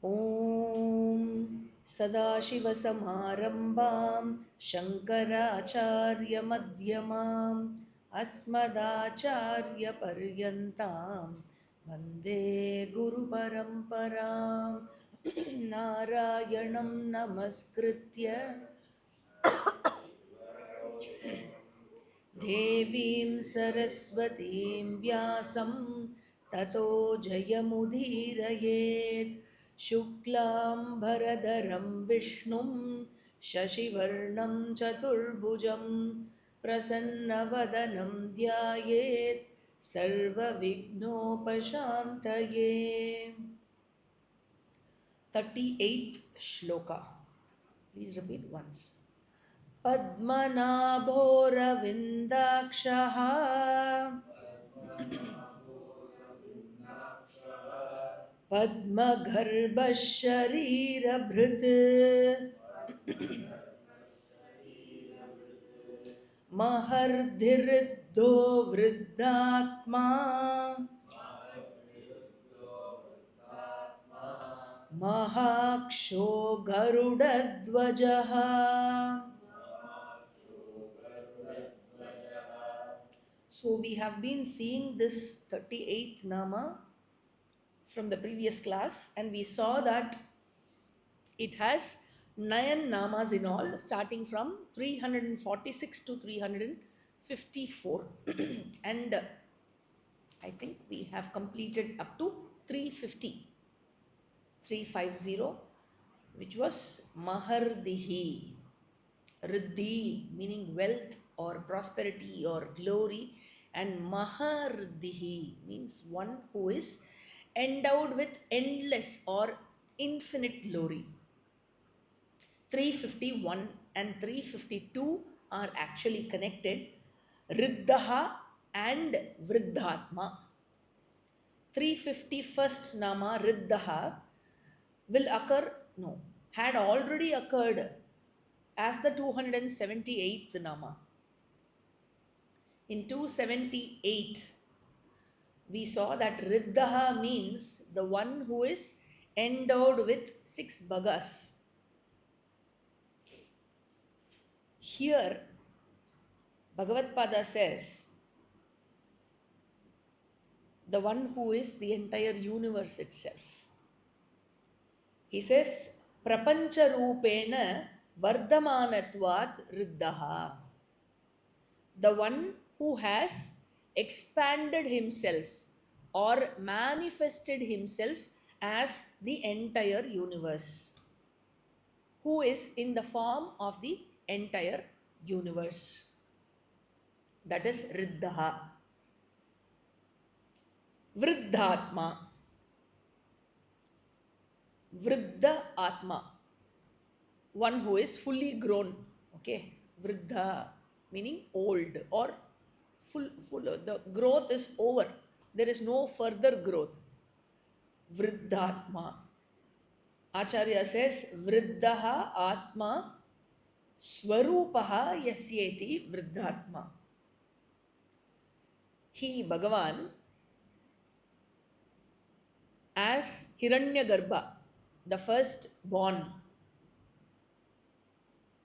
Om Sadashivasamarambam Shankaracharya Madhyamam Asmadacharya Paryantam Vande Guru Paramparam Narayanam Namaskritya Devim Saraswatim Vyasam Tato Jayamudhirayet Shuklam Bharadaram Vishnum Shashivarnam Chaturbhujam Prasannavadanam Dhyayet Sarva Vignopashantaye. 38th Shloka. Please repeat once. पद्मनाभोरविन्दाक्षः पद्मगर्भः शरीरभृत् महर्धिरुद्धो वृद्धात्मा महाक्षो गरुडध्वजः. So we have been seeing this 38th Nama from the previous class, and we saw that it has 9 Namas in all, starting from 346 to 354. And I think we have completed up to 350, which was Mahardihi. Riddhi meaning wealth or prosperity or glory, and Mahardihi means one who is endowed with endless or infinite glory. 351 and 352 are actually connected. Riddaha and Vriddhatma. 351st Nama Riddaha will had already occurred as the 278th Nama. In 278, we saw that Riddaha means the one who is endowed with 6 bhagas. Here, Bhagavad Pada says, the one who is the entire universe itself. He says, Prapancha Rupena Vardhamanatvat Riddaha. The one who has expanded himself or manifested himself as the entire universe, who is in the form of the entire universe. That is Riddaha. Vriddhatma. Vriddha Atma. One who is fully grown. Okay. Vriddha meaning old or full. The growth is over. There is no further growth. Vriddhatma. Acharya says, Vriddaha Atma Swarupaha Yasyeti Vriddhatma. He, Bhagavan, as Hiranyagarbha, the first born,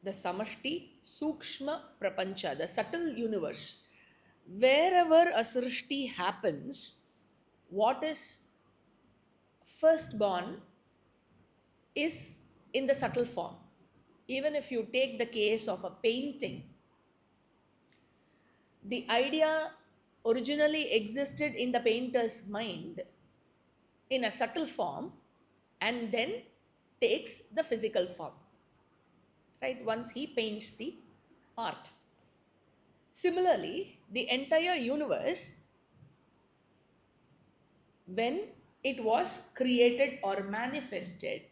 the Samashti Sukshma Prapancha, the subtle universe. Wherever a Srishti happens, what is first born is in the subtle form. Even if you take the case of a painting, the idea originally existed in the painter's mind in a subtle form and then takes the physical form, right, once he paints the art. Similarly, the entire universe, when it was created or manifested,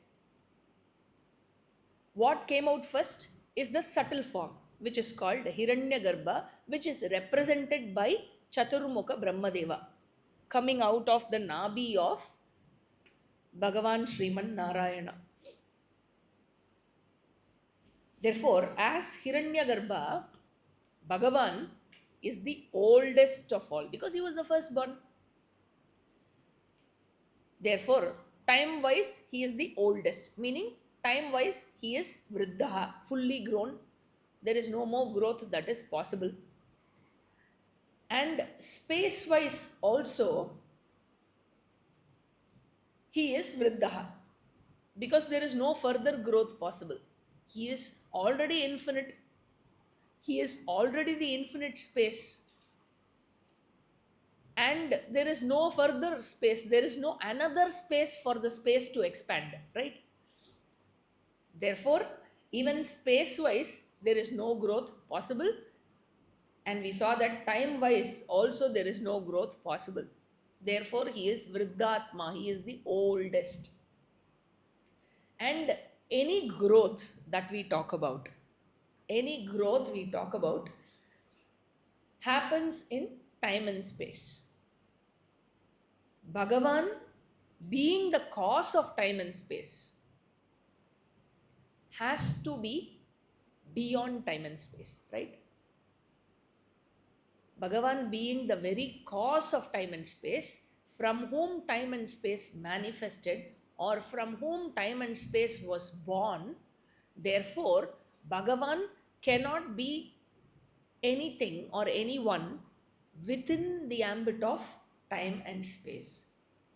what came out first is the subtle form, which is called Hiranyagarbha, which is represented by Chaturmukha Brahmadeva, coming out of the Nabi of Bhagavan Sriman Narayana. Therefore, as Hiranyagarbha, Bhagavan is the oldest of all because he was the firstborn. Therefore, time wise, he is the oldest, meaning time wise, he is Vriddha, fully grown. There is no more growth that is possible. And space wise, also, he is Vriddha because there is no further growth possible. He is already infinite, he is already the infinite space, and there is no further space, there is no another space for the space to expand, right? Therefore, even space wise, there is no growth possible, and we saw that time wise also there is no growth possible. Therefore, he is Vriddhatma, he is the oldest. And any growth that we talk about, any growth we talk about happens in time and space. Bhagavan, being the cause of time and space, has to be beyond time and space, right? Bhagavan being the very cause of time and space, from whom time and space manifested, or from whom time and space was born, therefore, Bhagavan cannot be anything or anyone within the ambit of time and space.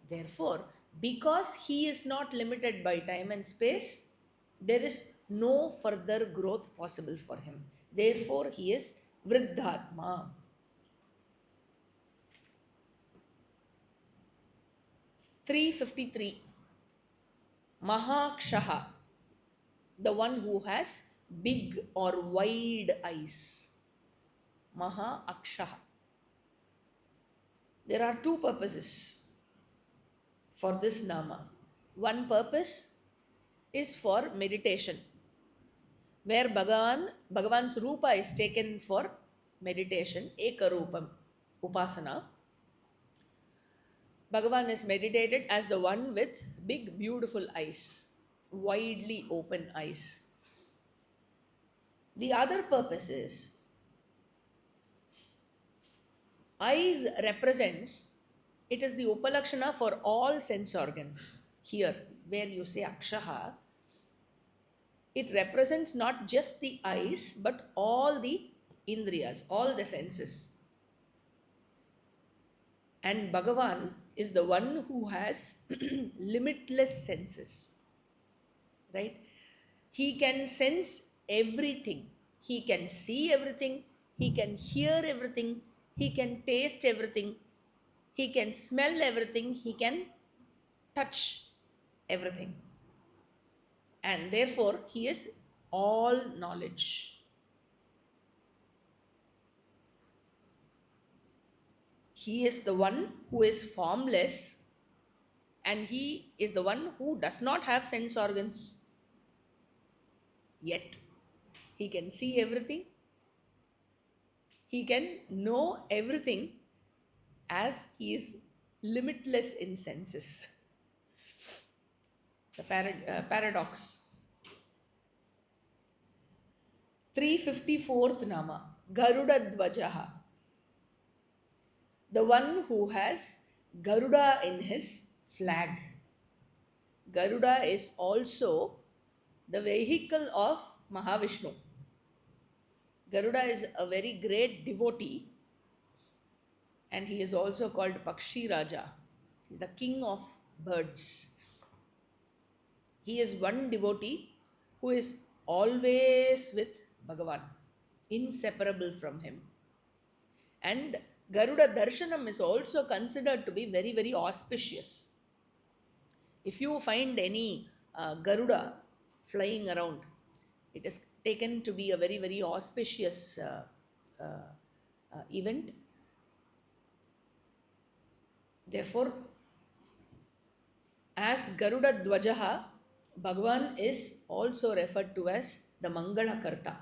Therefore, because he is not limited by time and space, there is no further growth possible for him. Therefore, he is Vriddhatma. 353. Mahakshaha, the one who has big or wide eyes. Mahakshaha. There are two purposes for this nama. One purpose is for meditation, where Bhagavan's Rupa is taken for meditation, Ekarupam, Upasana. Bhagavan is meditated as the one with big, beautiful eyes, widely open eyes. The other purpose is eyes represents, it is the Upalakshana for all sense organs. Here, where you say Akshaha, it represents not just the eyes but all the indriyas, all the senses. And Bhagavan is the one who has limitless senses, right? He can sense everything, he can see everything, he can hear everything, he can taste everything, he can smell everything, he can touch everything. And therefore, he is all knowledge. He is the one who is formless, and he is the one who does not have sense organs. Yet, he can see everything, he can know everything, as he is limitless in senses. The paradox. 354th Nama, Garuda Dvajaha, the one who has Garuda in his flag. Garuda is also the vehicle of Mahavishnu. Garuda is a very great devotee, and he is also called Pakshi Raja, the king of birds. He is one devotee who is always with Bhagavan, inseparable from him. And Garuda Darshanam is also considered to be very, very auspicious. If you find any Garuda flying around, it is taken to be a very, very auspicious event. Therefore, as Garuda Dvajaha, Bhagavan is also referred to as the Mangala Karta.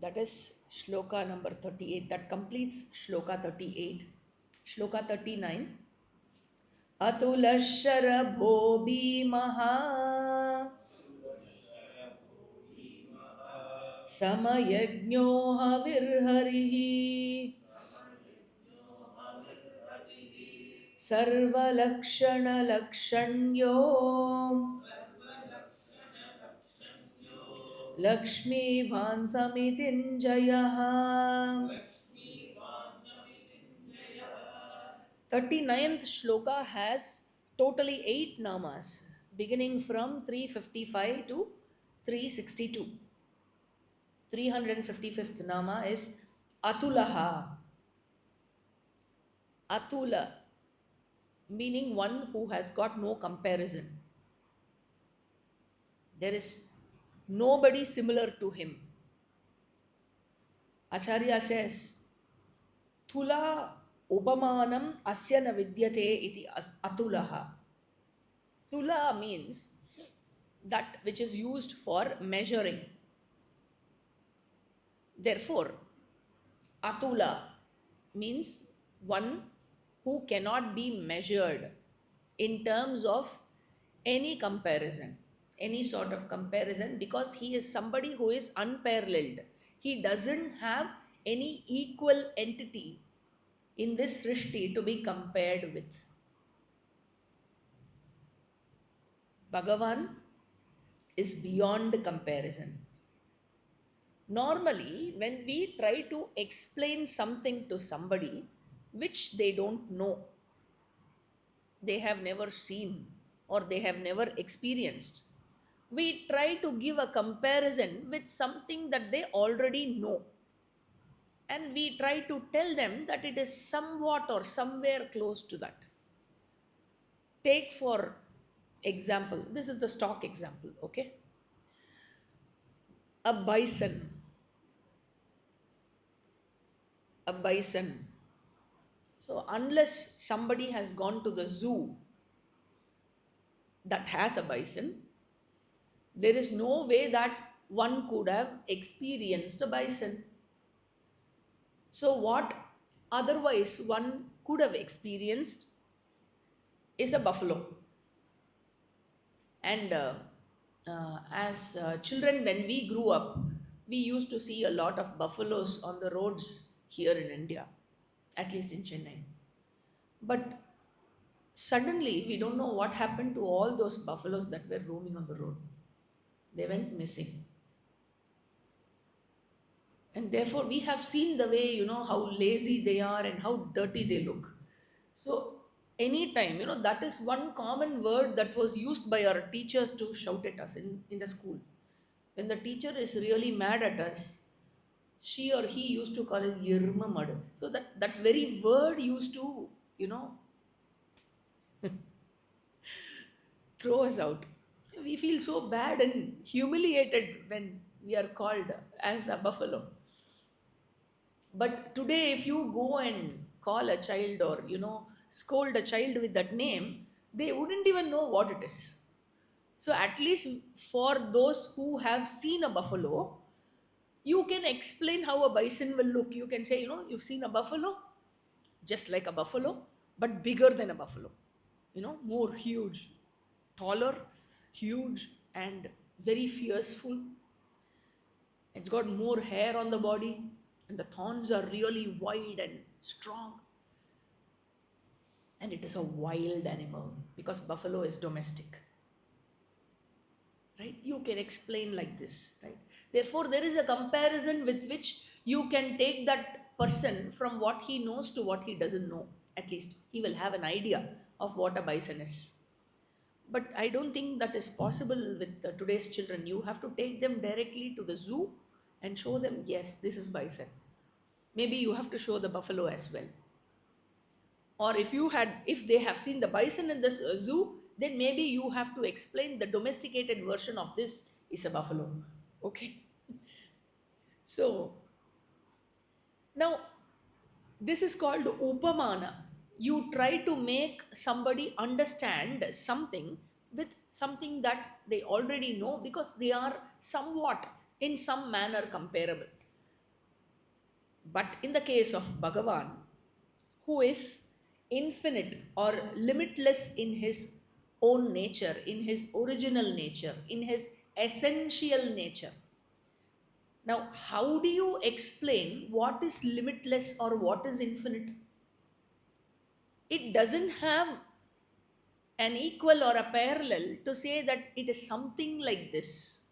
That is Shloka number 38. That completes Shloka 38. Shloka 39. Atulaha Sharabho Bhamaha Samayajno Havis and Hari Sarva-lakshana lakshanyo Lakshmi Vansamitinjayaha. 39th shloka has totally 8 namas, beginning from 355 to 362. 355th nama is Atulaha. Atula, meaning one who has got no comparison. There is nobody similar to him. Acharya says, Thula upamanam asya na vidyate iti atulaha. Tula means that which is used for measuring. Therefore, Atula means one who cannot be measured in terms of any comparison, any sort of comparison, because he is somebody who is unparalleled. He doesn't have any equal entity in this Srishti to be compared with. Bhagavan is beyond comparison. Normally, when we try to explain something to somebody which they don't know, they have never seen, or they have never experienced, we try to give a comparison with something that they already know. And we try to tell them that it is somewhat or somewhere close to that. Take for example, this is the stock example, okay? A bison. A bison. So, unless somebody has gone to the zoo that has a bison, there is no way that one could have experienced a bison. So, what otherwise one could have experienced is a buffalo. And as children, when we grew up, we used to see a lot of buffaloes on the roads here in India, at least in Chennai. But suddenly, we don't know what happened to all those buffaloes that were roaming on the road. They went missing. And therefore, we have seen the way, how lazy they are and how dirty they look. So, anytime, that is one common word that was used by our teachers to shout at us in the school. When the teacher is really mad at us, she or he used to call us Yerma Mad. So, that very word used to, throw us out. We feel so bad and humiliated when we are called as a buffalo. But today, if you go and call a child or, scold a child with that name, they wouldn't even know what it is. So, at least for those who have seen a buffalo, you can explain how a bison will look. You can say, you've seen a buffalo, just like a buffalo, but bigger than a buffalo. More huge, taller, huge, and very fierceful. It's got more hair on the body, and the thorns are really wide and strong. And it is a wild animal because buffalo is domestic. Right? You can explain like this, right? Therefore, there is a comparison with which you can take that person from what he knows to what he doesn't know. At least he will have an idea of what a bison is. But I don't think that is possible with today's children. You have to take them directly to the zoo and show them, yes, this is bison. Maybe you have to show the buffalo as well. Or if they have seen the bison in the zoo, then maybe you have to explain the domesticated version of this is a buffalo. Okay. So, now this is called upamana. You try to make somebody understand something with something that they already know because they are somewhat in some manner comparable. But in the case of Bhagavan, who is infinite or limitless in his own nature, in his original nature, in his essential nature. Now, how do you explain what is limitless or what is infinite? It doesn't have an equal or a parallel to say that it is something like this.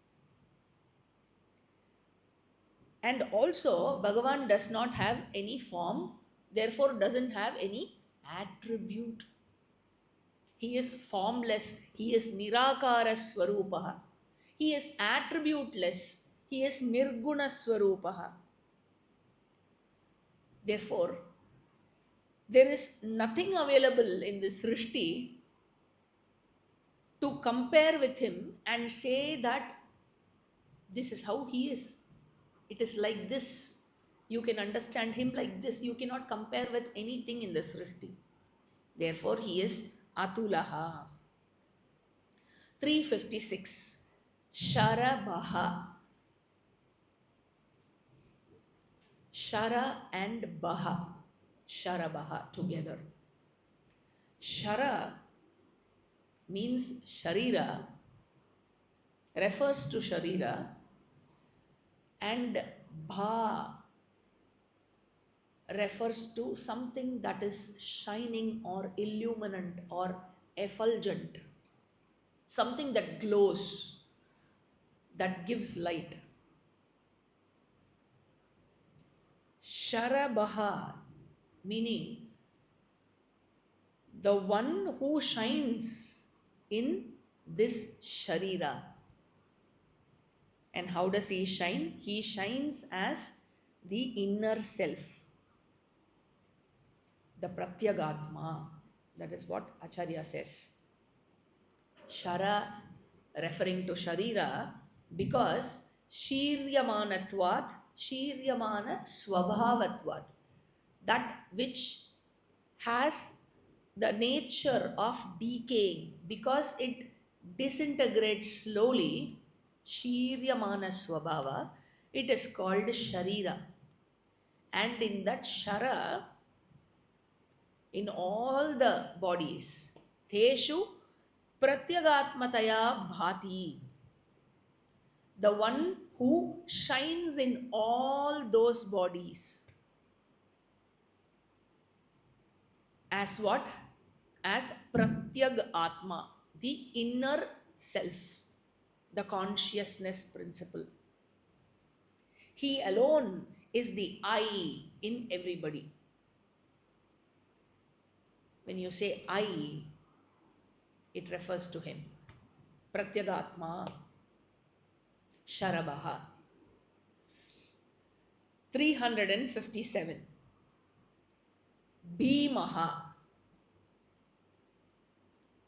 And also, Bhagavan does not have any form, therefore doesn't have any attribute. He is formless. He is Nirakara Swarupaha. He is attributeless. He is Nirguna Swarupaha. Therefore, there is nothing available in this Srishti to compare with him and say that this is how he is. It is like this. You can understand him like this. You cannot compare with anything in the Srishti. Therefore, he is Atulaha. 356. Sharabaha. Shara and Baha. Sharabaha together. Shara means Sharira, refers to Sharira, and Bha refers to something that is shining or illuminant or effulgent, something that glows, that gives light. Sharabaha meaning the one who shines in this Sharira. And how does he shine? He shines as the inner self, the Pratyagatma. That is what Acharya says. Shara referring to Sharira because Shiryamanatvat, Shiryamana Swabhavatvat, that which has the nature of decaying because it disintegrates slowly, Shiryamana Swabhava, it is called Sharira. And in that Shara, in all the bodies, Teshu Pratyagatmataya Bhati, the one who shines in all those bodies. As what? As Pratyag Atma, the inner self, the consciousness principle. He alone is the I in everybody. When you say I, it refers to him. Pratyagatma, Sharabaha. 357. Bhamaha.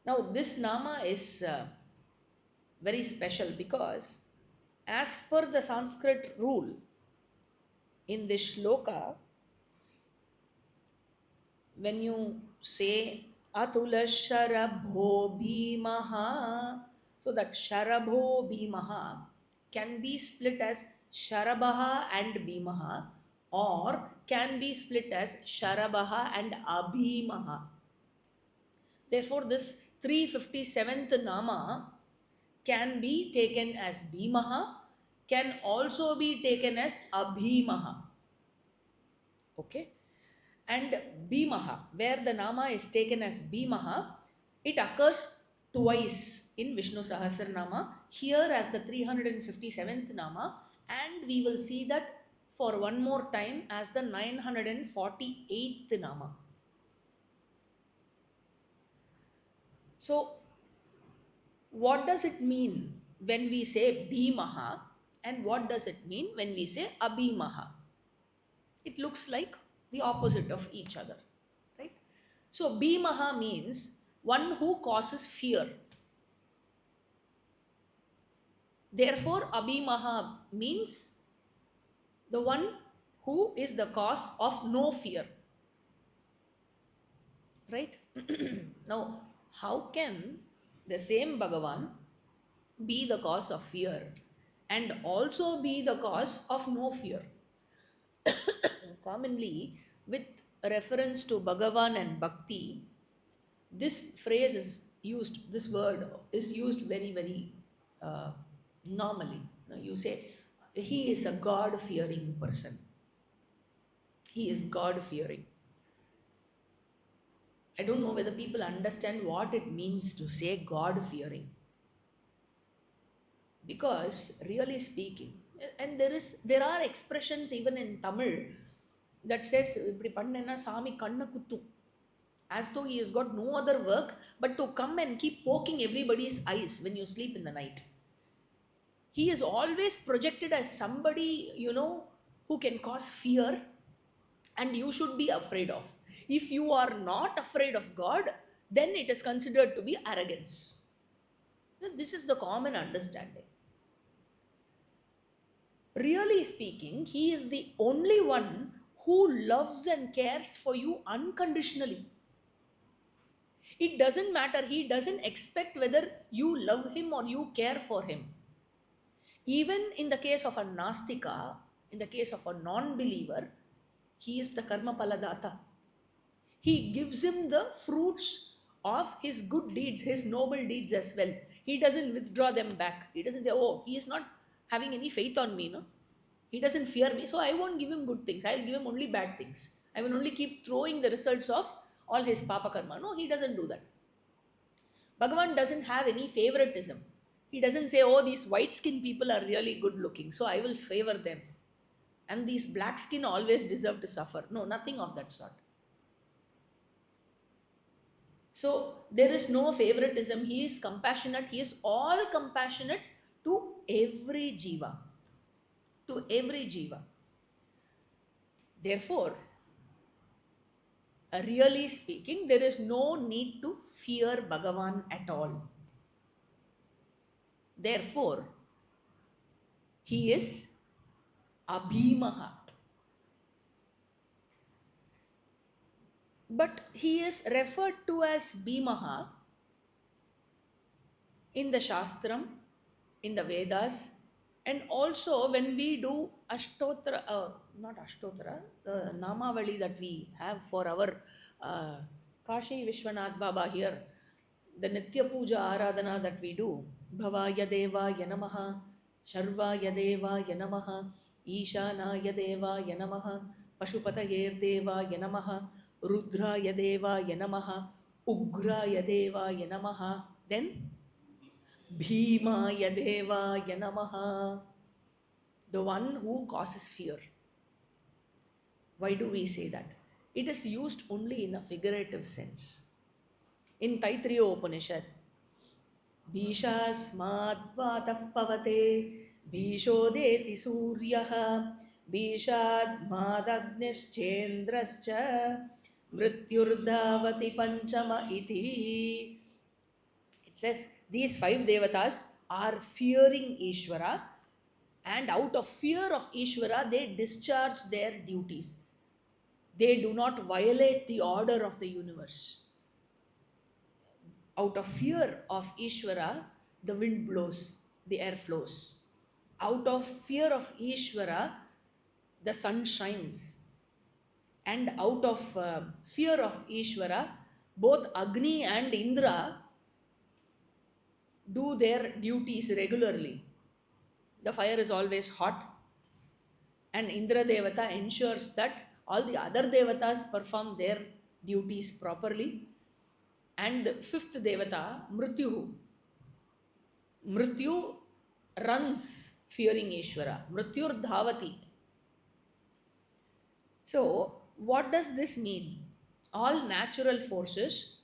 Now this nama is very special because as per the Sanskrit rule in this shloka, when you say Atula Sharabho Bhamaha, so that Sharabho Bhamaha can be split as Sharabaha and Bhamaha, or can be split as Sharabaha and Abhimaha. Therefore, this 357th nama can be taken as Bhamaha, can also be taken as Abhimaha. Okay? And Bhamaha, where the nama is taken as Bhamaha, it occurs twice in Vishnu Sahasranamam, here as the 357th nama, and we will see that for one more time as the 948th nama. So, what does it mean when we say Bhamaha, and what does it mean when we say Abhimaha? It looks like the opposite of each other, right? So Bhamaha means one who causes fear. Therefore, Abhimaha means the one who is the cause of no fear, right? Now, how can the same Bhagavan be the cause of fear and also be the cause of no fear? Commonly, with reference to Bhagavan and Bhakti, this phrase is used, this word is used very, very normally. You say, he is a God-fearing person. He is God-fearing. I don't know whether people understand what it means to say God fearing. Because really speaking, and there are expressions even in Tamil that says இப்படி பண்ணேன்னா சாமி கண்ணை குத்தும், as though he has got no other work but to come and keep poking everybody's eyes when you sleep in the night. He is always projected as somebody, who can cause fear and you should be afraid of. If you are not afraid of God, then it is considered to be arrogance. This is the common understanding. Really speaking, he is the only one who loves and cares for you unconditionally. It doesn't matter, he doesn't expect whether you love him or you care for him. Even in the case of a Nastika, in the case of a non-believer, he is the Karma Paladata. He gives him the fruits of his good deeds, his noble deeds as well. He doesn't withdraw them back. He doesn't say, oh, he is not having any faith on me, no? He doesn't fear me, so I won't give him good things. I'll give him only bad things. I will only keep throwing the results of all his papa karma. No, he doesn't do that. Bhagavan doesn't have any favoritism. He doesn't say, oh, these white skin people are really good looking, so I will favor them. And these black skin always deserve to suffer. No, nothing of that sort. So there is no favoritism. He is compassionate. He is all compassionate to every jiva. To every jiva. Therefore, really speaking, there is no need to fear Bhagavan at all. Therefore, he is Abhimaha. But he is referred to as Bhamaha in the Shastram, in the Vedas, and also when we do Ashtotra, not Ashtotra, the Namavali that we have for our Kashi Vishwanath Baba here, the Nitya Puja Aradhana that we do, Bhavaya Deva Yanamaha, Sharvaya Deva Yanamaha, Ishana Deva Yanamaha, Pashupatayer Deva Yanamaha, Rudra Yadeva Yanamaha, Ugra Yadeva Yanamaha, then Bhima Yadeva Yanamaha, the one who causes fear. Why do we say that? It is used only in a figurative sense. In Taittiriya Upanishad, Bhishasmadvatah pavate, Bhishodeti suryaha, Bhishadmadagnischendrascha, Mrityurdhavati panchama iti. It says these 5 devatas are fearing Ishvara, and out of fear of Ishvara they discharge their duties. They do not violate the order of the universe. Out of fear of Ishvara, the wind blows, the air flows. Out of fear of Ishvara, the sun shines. And out of fear of Ishvara, both Agni and Indra do their duties regularly. The fire is always hot, and Indra Devata ensures that all the other Devatas perform their duties properly. And the 5th Devata, Mrityu runs fearing Ishvara. Mrityur Dhavati. So, what does this mean? All natural forces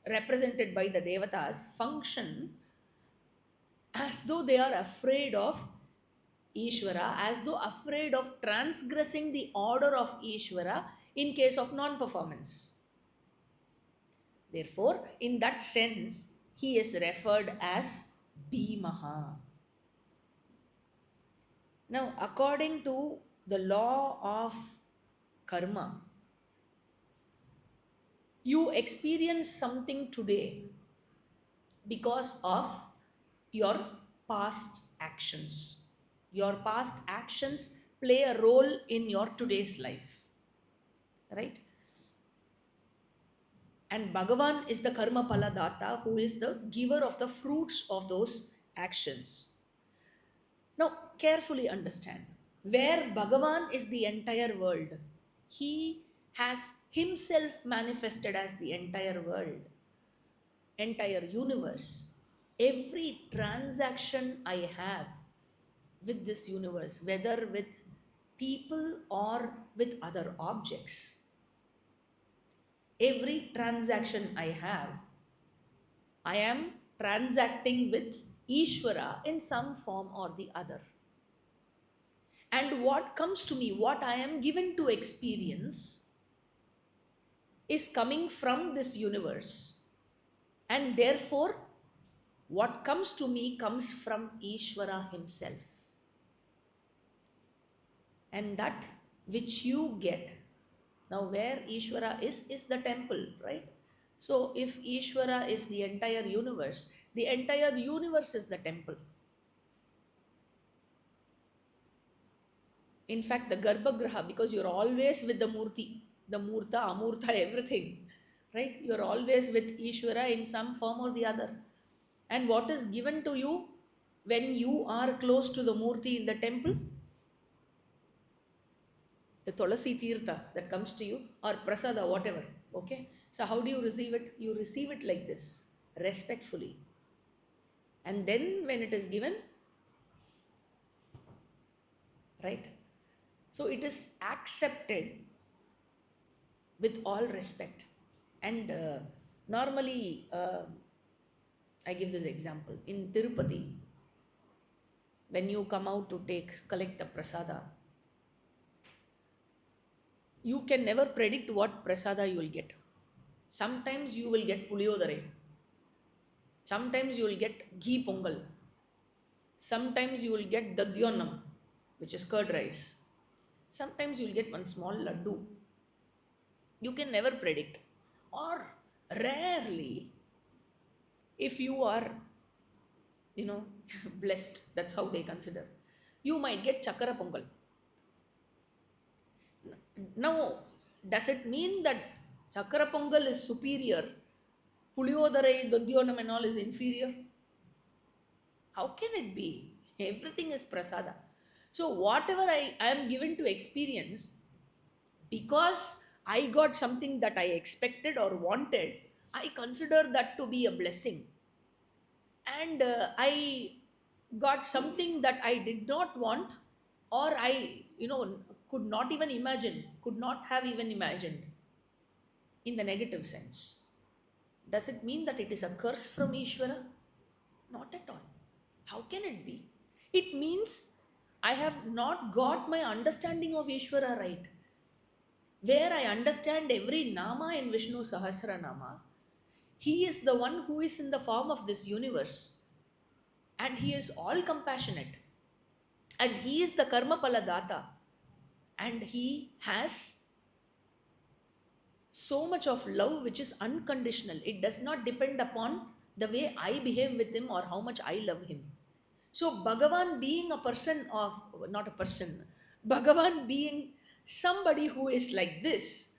represented by the Devatas function as though they are afraid of Ishvara, as though afraid of transgressing the order of Ishvara in case of non-performance. Therefore, in that sense, he is referred as Bhamaha. Now, according to the law of karma, you experience something today because of your past actions. Your past actions play a role in your today's life. Right? And Bhagavan is the karma paladata, who is the giver of the fruits of those actions. Now, carefully understand, where Bhagavan is the entire world, he has himself manifested as the entire world, entire universe. Every transaction I have with this universe, whether with people or with other objects, every transaction I have, I am transacting with Ishvara in some form or the other. And what comes to me, what I am given to experience, is coming from this universe. And therefore, what comes to me comes from Ishvara himself. And that which you get, now where Ishvara is the temple, right? So if Ishvara is the entire universe is the temple. In fact, the Garbhagraha, because you're always with the Murti, the Murta, Amurta, everything, right? You're always with Ishvara in some form or the other. And what is given to you when you are close to the Murti in the temple? The Tulasi Tirtha that comes to you, or Prasada, whatever, okay? So how do you receive it? You receive it like this, respectfully. And then when it is given, right? So it is accepted with all respect. And normally, I give this example. In Tirupati, when you come out to collect the prasada, you can never predict what prasada you will get. Sometimes you will get puliyodare. Sometimes you will get ghee pongal. Sometimes you will get dadyonam, which is curd rice. Sometimes you will get one small laddu. You can never predict. Or rarely, if you are, blessed, that's how they consider, you might get chakara pongal. Now, does it mean that chakara pongal is superior, puliyodare, dadyonam and all is inferior? How can it be? Everything is prasada. So whatever I am given to experience, because I got something that I expected or wanted, I consider that to be a blessing. And I got something that I did not want, or I, could not even imagine, could not have even imagined, in the negative sense. Does it mean that it is a curse from Ishvara? Not at all. How can it be? It means I have not got my understanding of Ishvara right. Where I understand every nama in Vishnu Sahasranamam, he is the one who is in the form of this universe. And he is all compassionate. And he is the karma pala data. And he has so much of love which is unconditional. It does not depend upon the way I behave with him or how much I love him. So Bhagavan being a person of, not a person, Bhagavan being somebody who is like this,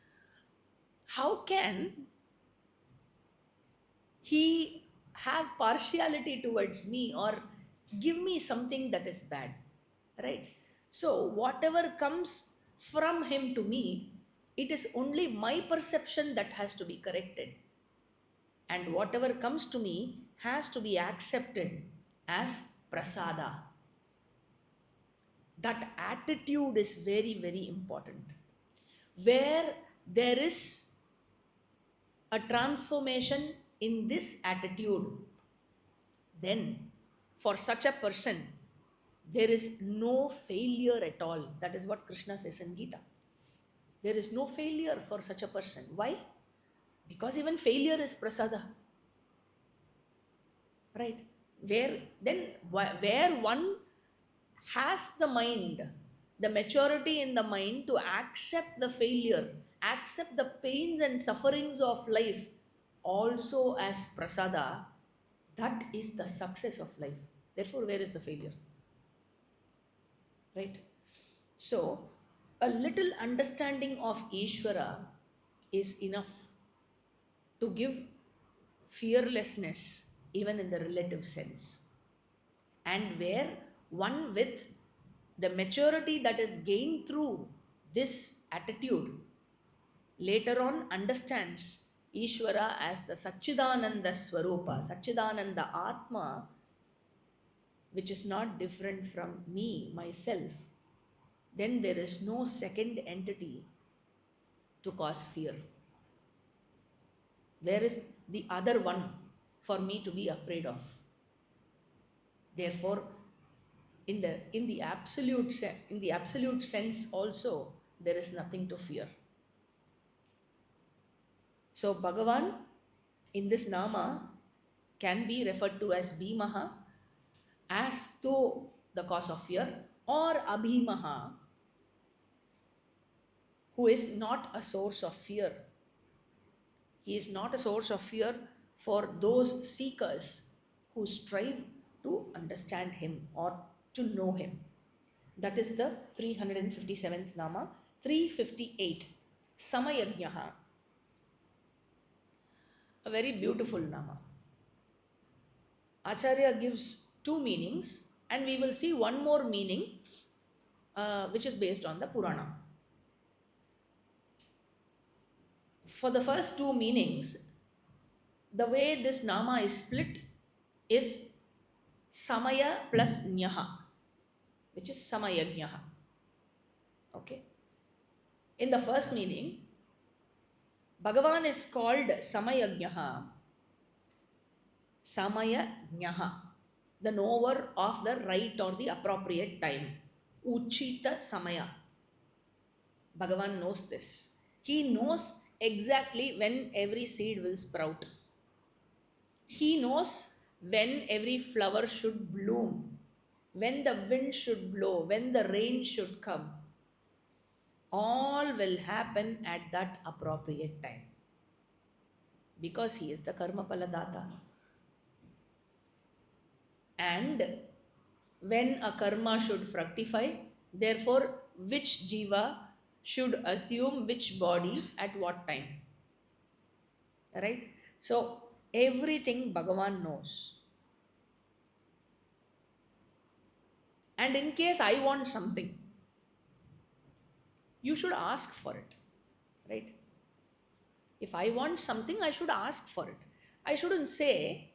how can he have partiality towards me or give me something that is bad, right? So whatever comes from him to me, it is only my perception that has to be corrected. And whatever comes to me has to be accepted as prasada. That attitude is very, very important. Where there is a transformation in this attitude, then for such a person, there is no failure at all. That is what Krishna says in Gita. There is no failure for such a person. Why? Because even failure is prasada. Right? Where one has the mind, the maturity in the mind to accept the failure, accept the pains and sufferings of life also as prasada, that is the success of life. Therefore, where is the failure? Right? So, a little understanding of Ishvara is enough to give fearlessness even in the relative sense. And where one with the maturity that is gained through this attitude, later on understands Ishvara as the Satchidananda Swarupa, Satchidananda Atma, which is not different from me, myself, then there is no second entity to cause fear. Where is the other one for me to be afraid of? Therefore, in the absolute sense also, there is nothing to fear. So Bhagavan in this nama can be referred to as Bhamaha, as though the cause of fear, or Abhimaha, who is not a source of fear. He is not a source of fear for those seekers who strive to understand him or to know him. That is the 357th nama. 358, Samayaha, a very beautiful nama. Acharya gives two meanings, and we will see one more meaning which is based on the Purana. For the first two meanings, the way this nama is split is Samaya plus Nyaha, which is Samayagnaha. Okay. In the first meaning, Bhagavan is called Samayagnaha, Samayagnaha, the knower of the right or the appropriate time. Uchita Samaya. Bhagavan knows this. He knows exactly when every seed will sprout. He knows when every flower should bloom, when the wind should blow, when the rain should come. All will happen at that appropriate time, because he is the Karma Paladata. And when a karma should fructify, therefore which jiva should assume which body at what time. Right? So everything Bhagavan knows. And in case I want something, you should ask for it. Right? If I want something, I should ask for it. I shouldn't say,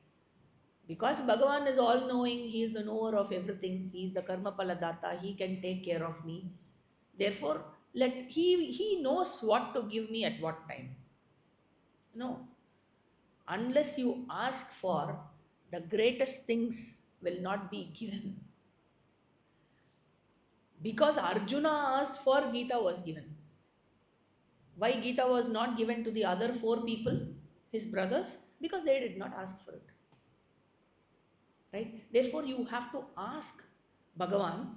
because Bhagavan is all knowing, he is the knower of everything, he is the Karma Paladata, he can take care of me. Therefore, he knows what to give me at what time. No. Unless you ask for, the greatest things will not be given. Because Arjuna asked for, Gita was given. Why Gita was not given to the other four people, his brothers? Because they did not ask for it. Right? Therefore, you have to ask Bhagavan,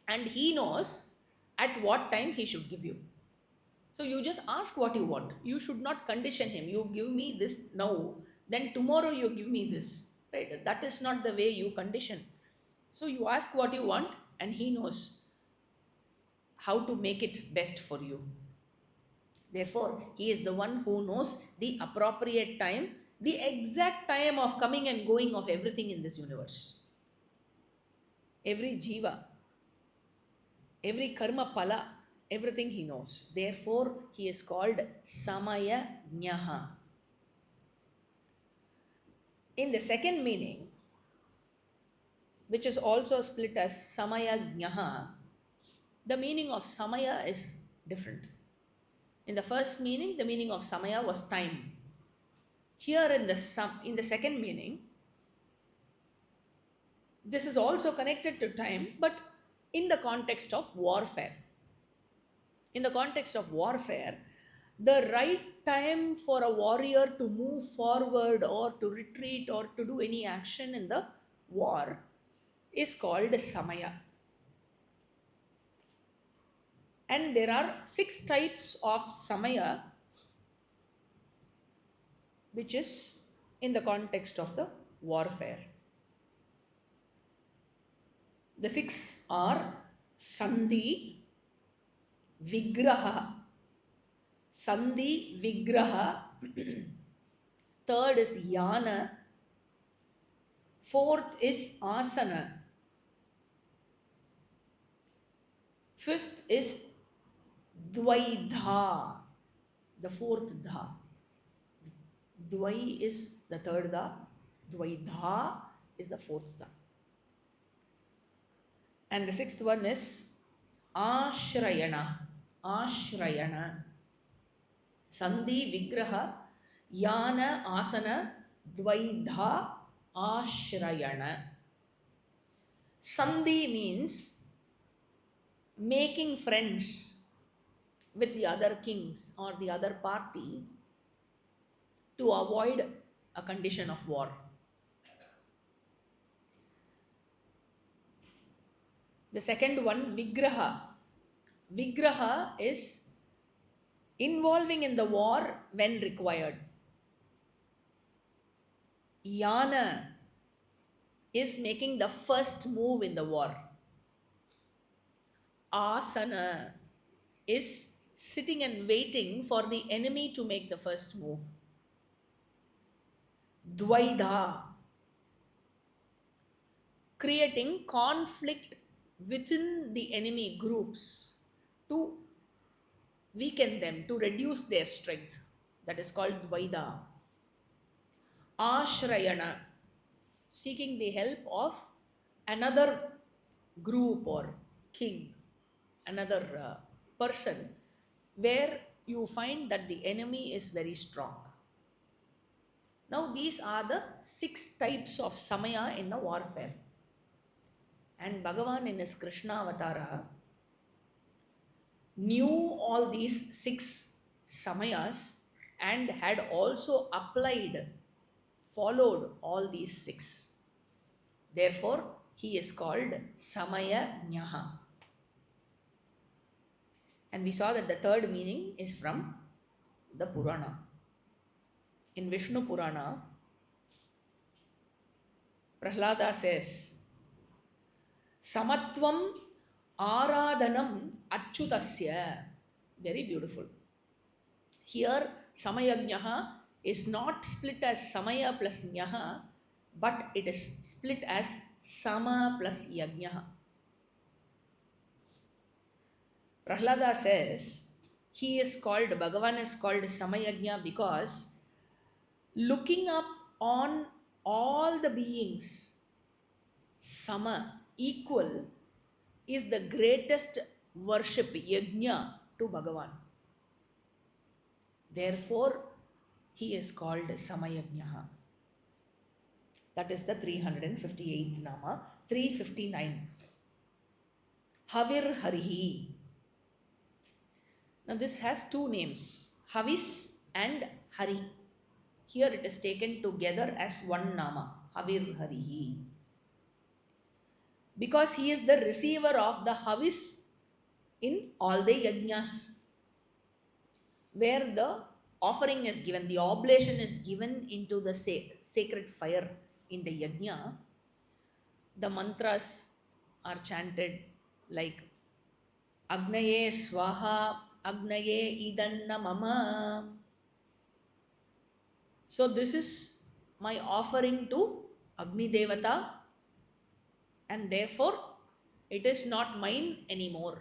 and he knows at what time he should give you. So you just ask what you want. You should not condition him. You give me this now, then tomorrow you give me this. Right? That is not the way you condition. So you ask what you want, and he knows how to make it best for you. Therefore, he is the one who knows the appropriate time, the exact time of coming and going of everything in this universe. Every jiva, every karma pala, everything he knows. Therefore, he is called Samayagnaha. In the second meaning, which is also split as Samayagnaha, the meaning of Samaya is different. In the first meaning, the meaning of Samaya was time. Here in the second meaning, this is also connected to time, but in the context of warfare. In the context of warfare, the right time for a warrior to move forward or to retreat or to do any action in the war is called Samaya. And there are 6 types of Samaya, which is in the context of the warfare. The 6 are Sandhi, Vigraha. Sandhi, Vigraha. Third is Yana. Fourth is Asana. Fifth is Dvaidha. the fourth dha. Dvai is the third dha. Dvaidha is the fourth dha. And the sixth one is Ashrayana. Ashrayana. Sandhi Vigraha Yana Asana Dvaidha Ashrayana. Sandhi means making friends with the other kings or the other party to avoid a condition of war. The second one, Vigraha. Vigraha is involving in the war when required. Yana is making the first move in the war. Asana is sitting and waiting for the enemy to make the first move. Dvaidha, creating conflict within the enemy groups to weaken them, to reduce their strength. That is called Dvaidha. Ashrayana, seeking the help of another group or king, another person, where you find that the enemy is very strong. Now these are the 6 types of Samaya in the warfare. And Bhagavan in his Krishna Avatara knew all these 6 Samayas and had also applied, followed all these 6. Therefore, he is called Samayajnaha. And we saw that the third meaning is from the Purana. In Vishnu Purana, Prahlada says, Samatvam Aradhanam Achyutasya. Very beautiful. Here, Samayajnaha is not split as Samaya plus Nyaha, but it is split as Sama plus Yajnaha. Prahlada says, he is called, Bhagavan is called Samayajna because looking up on all the beings, Sama, equal, is the greatest worship, Yajna, to Bhagavan. Therefore, he is called Samayajnaha. That is the 358th Nama. 359. Havir Harihi. Now this has 2 names, Havis and Hari. Here it is taken together as one Nama, Havir Harihi. Because he is the receiver of the Havis in all the Yajnas, where the offering is given, the oblation is given into the sacred fire in the Yajna. The mantras are chanted like Agnaye Swaha, Agnaye Idanna Mama. So this is my offering to Agni Devata, and therefore it is not mine anymore.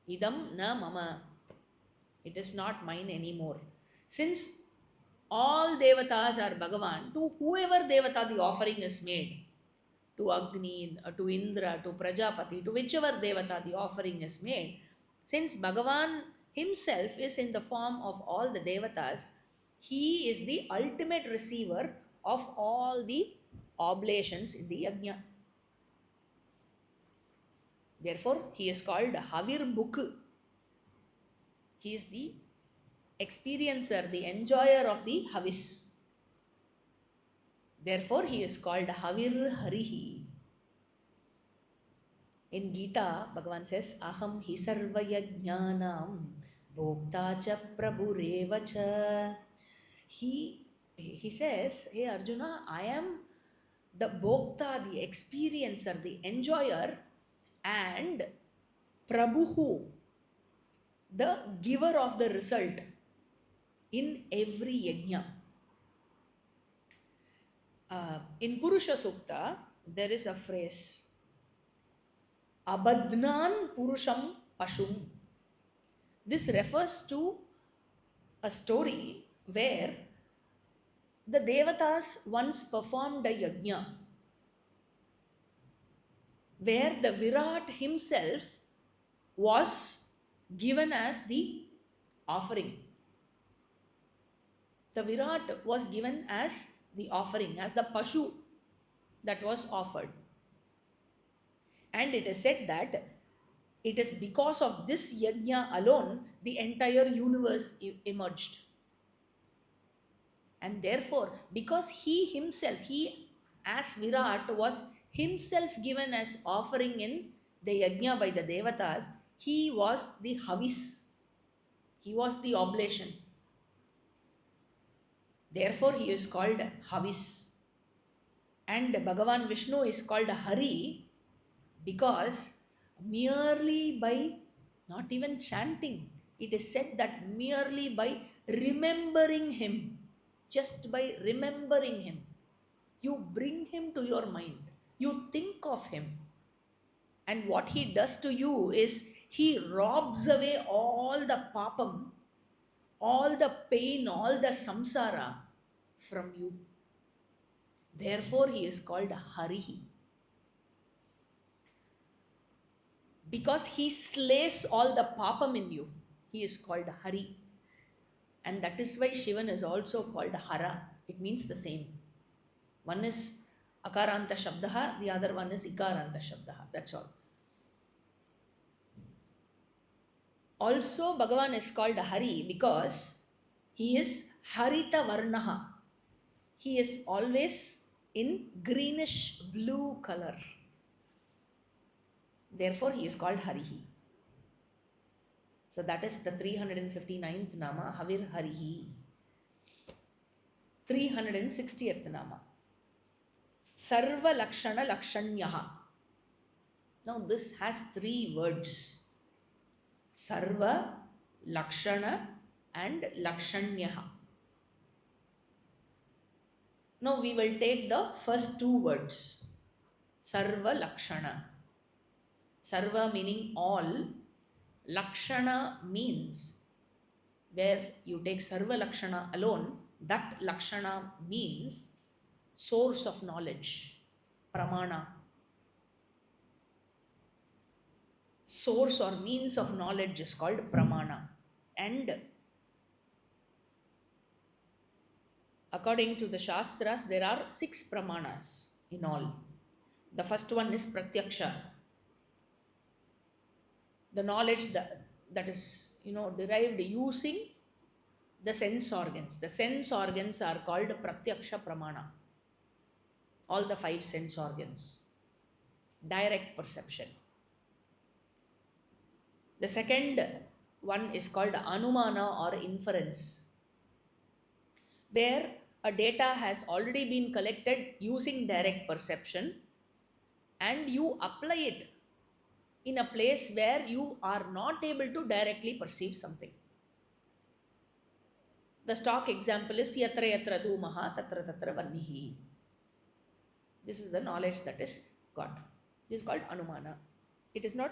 Idam na mama. It is not mine anymore. Since all devatas are Bhagavan, to whoever devata the offering is made, to Agni, to Indra, to Prajapati, to whichever devata the offering is made, since Bhagavan himself is in the form of all the devatas, he is the ultimate receiver of all the oblations in the Yajna. Therefore, he is called Havir Buk. He is the experiencer, the enjoyer of the Havis. Therefore, he is called Havir Harihi. In Gita, Bhagavan says, Aham hi sarvayajnanam bhokta cha prabhurevacha. He says, hey Arjuna, I am the bhokta, the experiencer, the enjoyer, and Prabhu, the giver of the result in every yajna. In Purusha Sukta, there is a phrase, Abadnan Purusham Pashum. This refers to a story where the Devatas once performed a yajna where the Virat himself was given as the offering. The Virat was given as the offering, as the Pashu that was offered. And it is said that it is because of this yajna alone the entire universe emerged. And therefore, because he himself, he as Virat was himself given as offering in the yajna by the Devatas, he was the Havis, he was the oblation. Therefore, he is called Havis. And Bhagavan Vishnu is called Hari because merely by not even chanting, it is said that merely by remembering him, just by remembering him, you bring him to your mind, you think of him, and what he does to you is he robs away all the papam, all the pain, all the samsara from you. Therefore, he is called Hari. Because he slays all the papam in you, he is called Hari. And that is why Shivan is also called Hara. It means the same. One is Akaranta Shabdaha, the other one is Ikaranta Shabdaha. That's all. Also, Bhagavan is called Hari because he is Harita Varnaha. He is always in greenish blue color. Therefore, he is called Harihi. So that is the 359th Nama, Havir Harihi. 360th Nama, Serva-lakshana Lakshanyaha. Now this has 3 words. Sarva, Lakshana and Lakshanyaha. Now we will take the first 2 words. Serva-lakshana. Sarva meaning all. Lakshana means where you take Serva-lakshana alone, that Lakshana means source of knowledge, Pramana. Source or means of knowledge is called Pramana. And according to the Shastras, there are 6 Pramanas in all. The first one is Pratyaksha. The knowledge that is, derived using the sense organs. The sense organs are called Pratyaksha Pramana. All the 5 sense organs. Direct perception. The second one is called Anumana or inference, where a data has already been collected using direct perception and you apply it in a place where you are not able to directly perceive something. The stock example is Yatra Yatra Bhamaha Tatra Tatra Vannihi. This is the knowledge that is got. This is called Anumana. It is not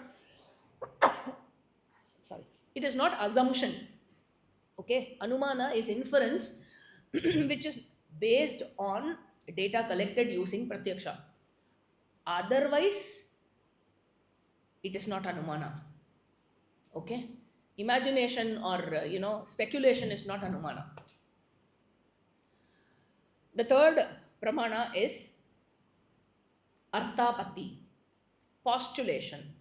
it is not assumption. Okay, Anumana is inference which is based on data collected using Pratyaksha. Otherwise, it is not Anumana. Okay, imagination or speculation is not Anumana. The third Pramana is Arthapatti, postulation.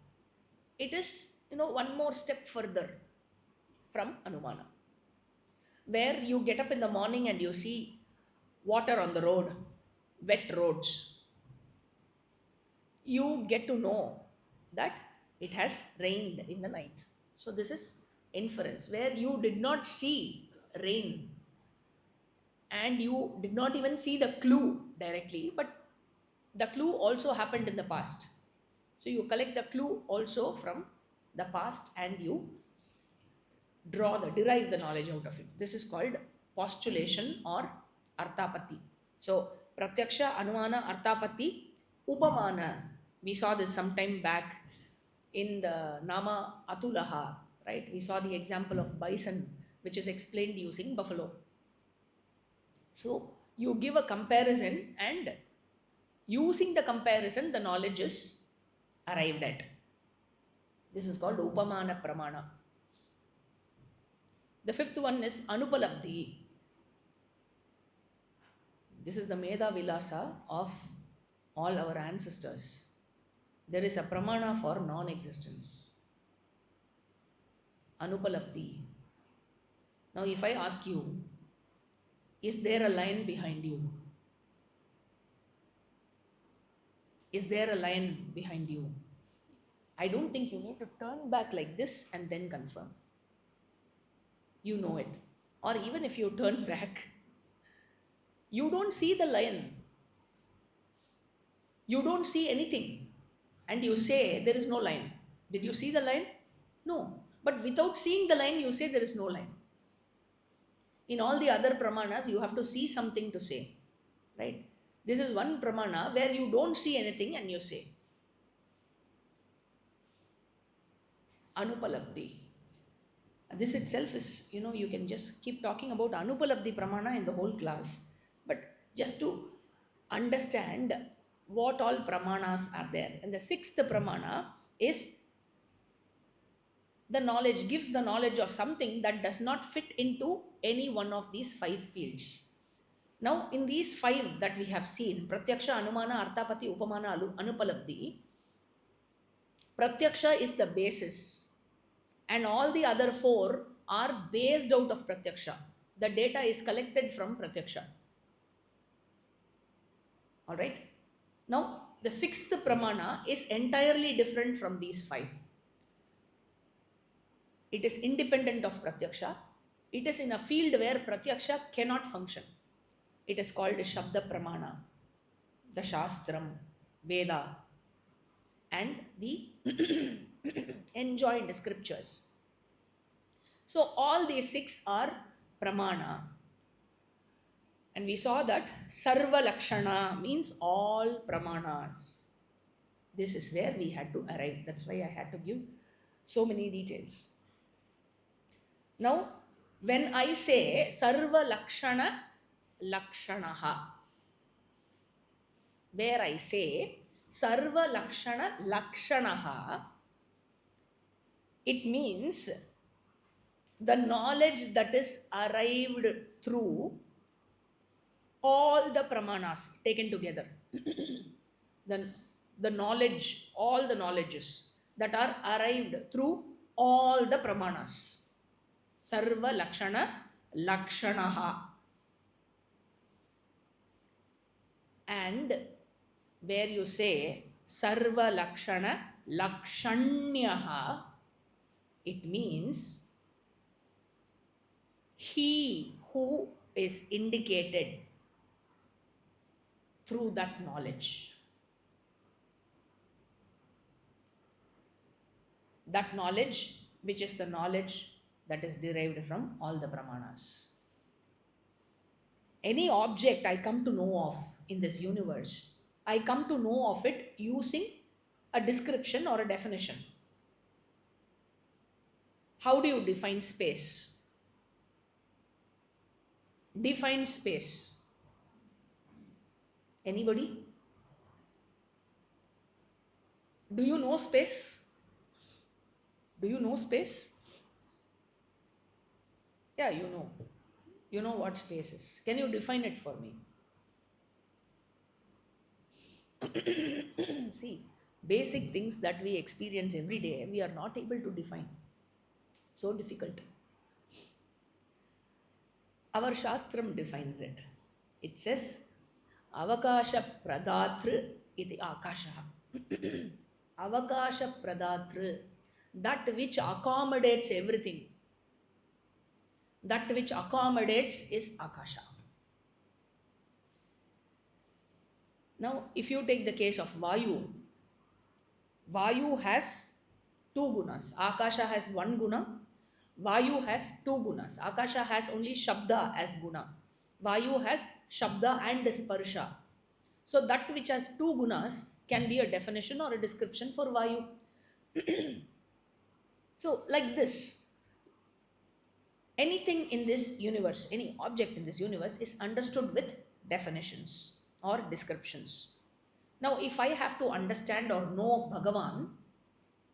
It is one more step further from Anumana, where you get up in the morning and you see water on the road, wet roads. You get to know that it has rained in the night. So this is inference, where you did not see rain and you did not even see the clue directly, but the clue also happened in the past. So you collect the clue also from the past and you derive the knowledge out of it. This is called postulation or Arthapatti. So Pratyaksha, Anumana, Arthapatti, Upamana. We saw this some time back in the Nama Atulaha, right? We saw the example of bison which is explained using buffalo. So you give a comparison, and using the comparison, the knowledge is arrived at. This is called upamana pramana. The fifth one is anupalabdhi. This is the Meda Vilasa of all our ancestors. There is a pramana for non-existence. Anupalabdhi. Now if I ask you, is there a line behind you? Is there a line behind you? I don't think you need to turn back like this and then confirm. You know it. Or even if you turn back, you don't see the line. You don't see anything. And you say there is no line. Did you see the line? No. But without seeing the line, you say there is no line. In all the other pramanas, you have to see something to say. Right? This is one pramana where you don't see anything and you say. Anupalabdhi. This itself is, you can just keep talking about Anupalabdhi pramana in the whole class. But just to understand what all pramanas are there. And the sixth pramana is the knowledge, gives the knowledge of something that does not fit into any one of these 5 fields. Now, in these 5 that we have seen, Pratyaksha, Anumana, Arthapati, Upamana, Anupalabdhi, Pratyaksha is the basis, and all the other 4 are based out of Pratyaksha. The data is collected from Pratyaksha. Alright? Now, the 6th pramana is entirely different from these 5. It is independent of Pratyaksha. It is in a field where Pratyaksha cannot function. It is called Shabda Pramana, the Shastram, Veda, and the enjoined scriptures. So all these 6 are Pramana. And we saw that Serva-lakshana means all Pramanas. This is where we had to arrive. That's why I had to give so many details. Now, when I say Serva-lakshana, Lakshanaha, where I say Serva-lakshana, Lakshanaha, it means the knowledge that is arrived through all the pramanas taken together. the knowledge, all the knowledges that are arrived through all the pramanas. Serva-lakshana, Lakshanaha. And where you say Serva-lakshana, Lakshanyaha, it means he who is indicated through that knowledge. That knowledge, which is the knowledge that is derived from all the pramanas. Any object I come to know of in this universe, I come to know of it using a description or a definition. How do you define space? Define space. Anybody? Do you know space? Do you know space? Yeah, you know. You know what space is. Can you define it for me? See, basic things that we experience every day, we are not able to define. So difficult. Our Shastram defines it. It says, Avakasha Pradatru iti Akashaha. Avakasha Pradatru, that which accommodates everything. That which accommodates is Akasha. Now, if you take the case of Vayu, Vayu has 2 gunas. Akasha has 1 guna. Vayu has 2 gunas. Akasha has only Shabda as guna. Vayu has Shabda and Sparsha. So that which has 2 gunas can be a definition or a description for Vayu. So like this, Anything in this universe, any object in this universe is understood with definitions or descriptions. Now, if I have to understand or know Bhagavan,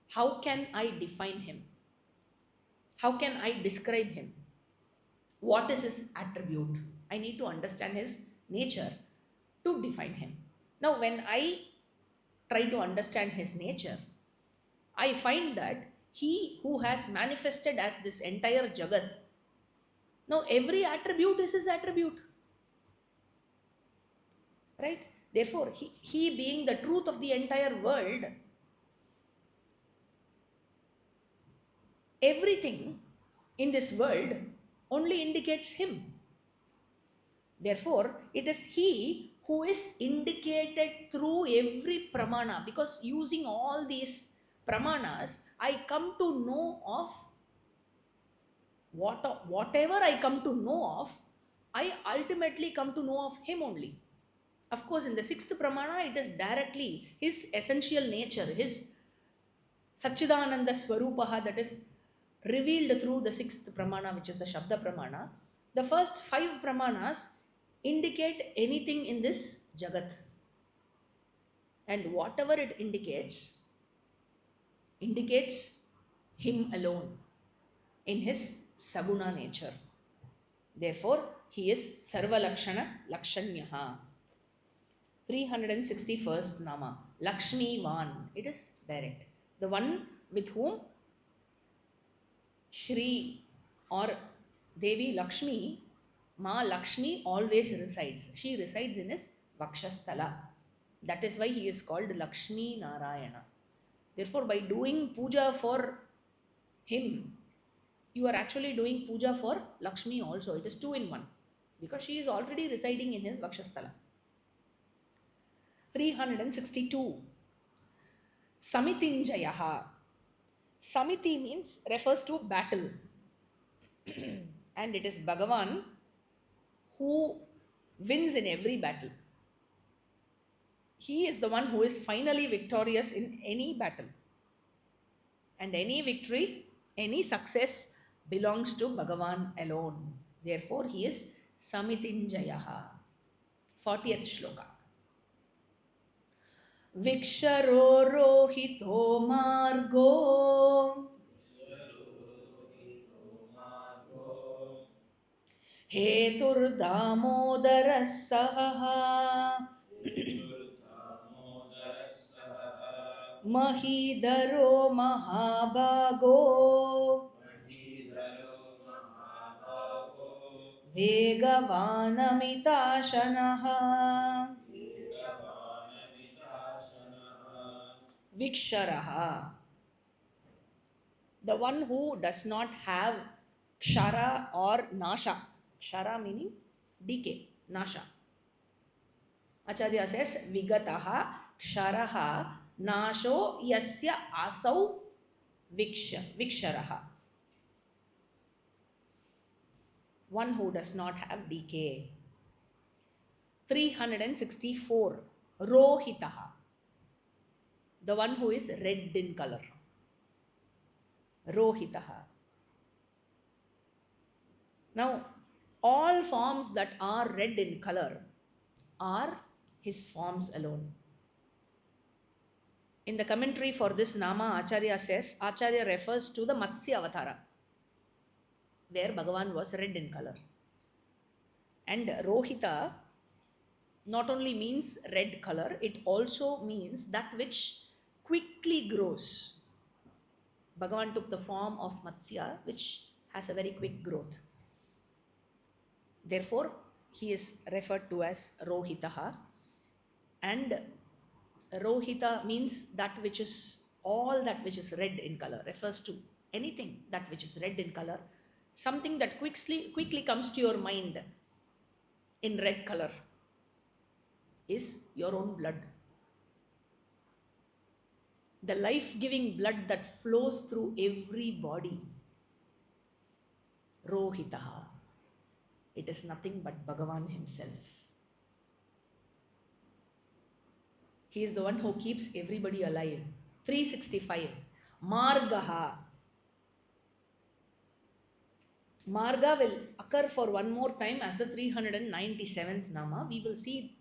how can I define him? How can I describe him? What is his attribute? I need to understand his nature to define him. Now, when I try to understand his nature, I find that he who has manifested as this entire Jagat, now every attribute is his attribute, right? Therefore, he being the truth of the entire world, everything in this world only indicates him. Therefore, it is he who is indicated through every pramana, because using all these pramanas, I come to know of whatever I come to know of, I ultimately come to know of him only. Of course, in the sixth pramana, it is directly his essential nature, his Satchidananda Swarupaha, that is revealed through the sixth pramana, which is the Shabda pramana. The first five pramanas indicate anything in this Jagat. And whatever it indicates him alone in his Saguna nature. Therefore, he is Serva-lakshana Lakshanyaha. 361st Nama, Lakshmi Van. It is direct. The one with whom Shri or Devi Lakshmi, Ma Lakshmi always resides. She resides in his Vakshasthala. That is why he is called Lakshmi Narayana. Therefore, by doing puja for him, you are actually doing puja for Lakshmi also. It is two in one, because she is already residing in his Vakshasthala. 362. Samitinjayaha. Samiti means, refers to battle. And it is Bhagavan who wins in every battle. He is the one who is finally victorious in any battle. And any victory, any success belongs to Bhagavan alone. Therefore, he is Samitinjayaha. 40th shloka. Viksharo rohito margo Hetur damodara sahaha Mahidaro mahabago Vegavanamitasanaha Viksharaha. The one who does not have Kshara or Nasha. Kshara meaning decay, Nasha. Acharya says, Vigataha Ksharaha Nasho Yasya Asau Viksharaha. One who does not have decay. 364. Rohitaha. The one who is red in color. Rohitaha. Now, all forms that are red in color are his forms alone. In the commentary for this Nama, Acharya says, Acharya refers to the Matsya Avatara, where Bhagavan was red in color. And Rohita not only means red color, it also means that which quickly grows. Bhagavan took the form of Matsya, which has a very quick growth. Therefore, he is referred to as Rohitaha. And Rohita means that which is, all that which is red in color, refers to anything that which is red in color, something that quickly comes to your mind in red color is your own blood. The life-giving blood that flows through every body. Rohitaha. It is nothing but Bhagavan himself. He is the one who keeps everybody alive. 365. Margaha. Marga will occur for one more time as the 397th Nama. We will see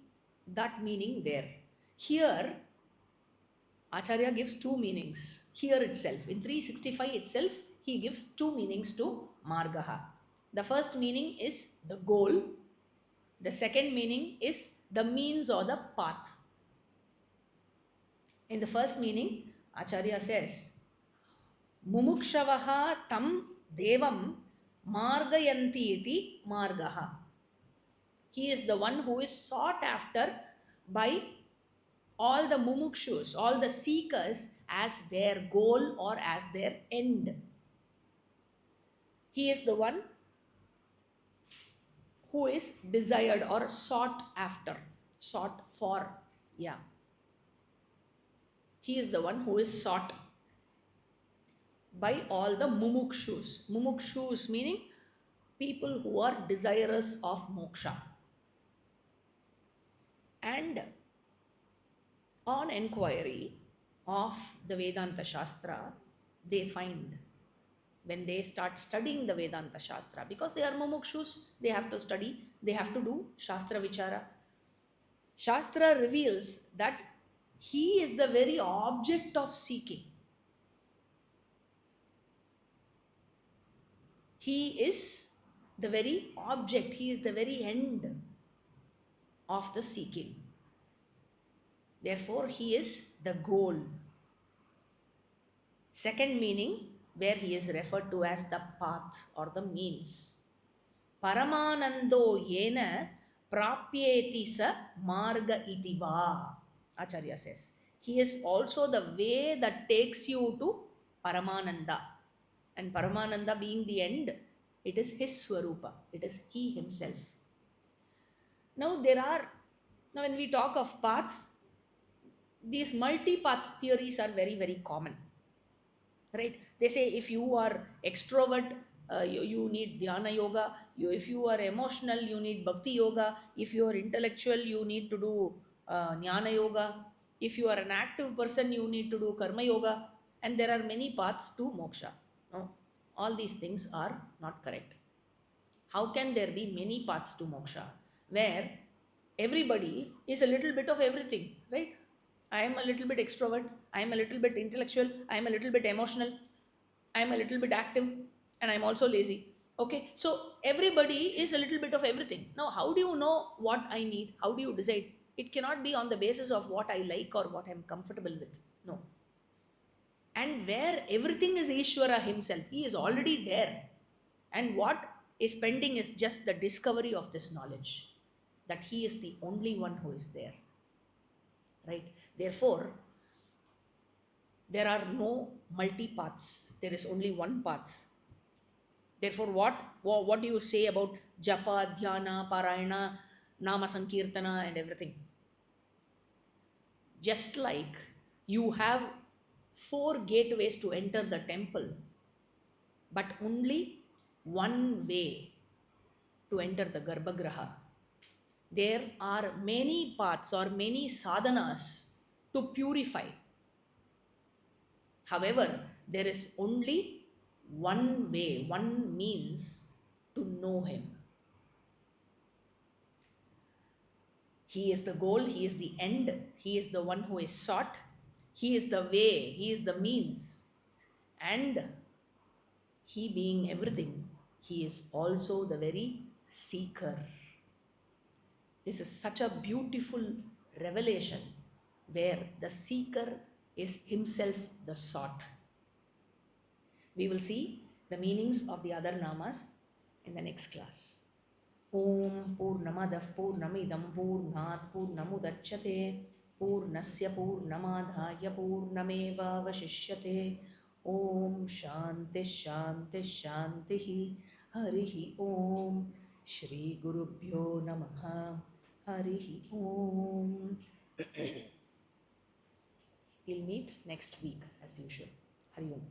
that meaning there. Here, Acharya gives two meanings. Here itself, in 365 itself, he gives two meanings to Margaha. The first meaning is the goal. The second meaning is the means or the path. In the first meaning, Acharya says, Mumukshavaha tam devam margayanti iti margaha. He is the one who is sought after by all the mumukshus, all the seekers as their goal or as their end. He is the one who is desired or sought after, sought for. Yeah. He is the one who is sought by all the mumukshus. Mumukshus meaning people who are desirous of moksha. And on enquiry of the Vedanta Shastra, they find, when they start studying the Vedanta Shastra, because they are mumukshus, they have to study, they have to do Shastra Vichara. Shastra reveals that he is the very object of seeking. He is the very object, he is the very end of the seeking. Therefore, he is the goal. Second meaning, where he is referred to as the path or the means. Paramanando yena prapyeti sa marga itiva. Acharya says, he is also the way that takes you to Paramananda. And Paramananda being the end, it is his Swarupa, it is he himself. Now when we talk of paths, these multi-path theories are very, very common. Right? They say if you are extrovert, you need dhyana yoga. If you are emotional, you need bhakti yoga. If you are intellectual, you need to do jnana yoga. If you are an active person, you need to do karma yoga. And there are many paths to moksha. No, all these things are not correct. How can there be many paths to moksha where everybody is a little bit of everything, right? I am a little bit extrovert, I am a little bit intellectual, I am a little bit emotional, I am a little bit active, and I am also lazy. Okay, so everybody is a little bit of everything. Now, how do you know what I need? How do you decide? It cannot be on the basis of what I like or what I am comfortable with. No. And where everything is Ishvara himself, he is already there. And what is pending is just the discovery of this knowledge, that he is the only one who is there. Right? Therefore, there are no multi-paths. There is only one path. Therefore, what do you say about japa, dhyana, parayana, nama sankirtana and everything? Just like you have 4 gateways to enter the temple, but only one way to enter the Garbhagraha. There are many paths or many sadhanas to purify. However, there is only one way, one means to know him. He is the goal, he is the end, he is the one who is sought, he is the way, he is the means. And he being everything, he is also the very seeker. This is such a beautiful revelation where the seeker is himself the sought. We will see the meanings of the other namas in the next class. Om Purnamadah Purnamidam Purnat Purnamudachyate Purnasya Purnamadhaya Purnameva Vashishyate. Om Shanti Shanti Shanti Harihi Om. Shri Gurubhyo Namaha. Harihi Om. We'll meet next week as usual. Hari Om.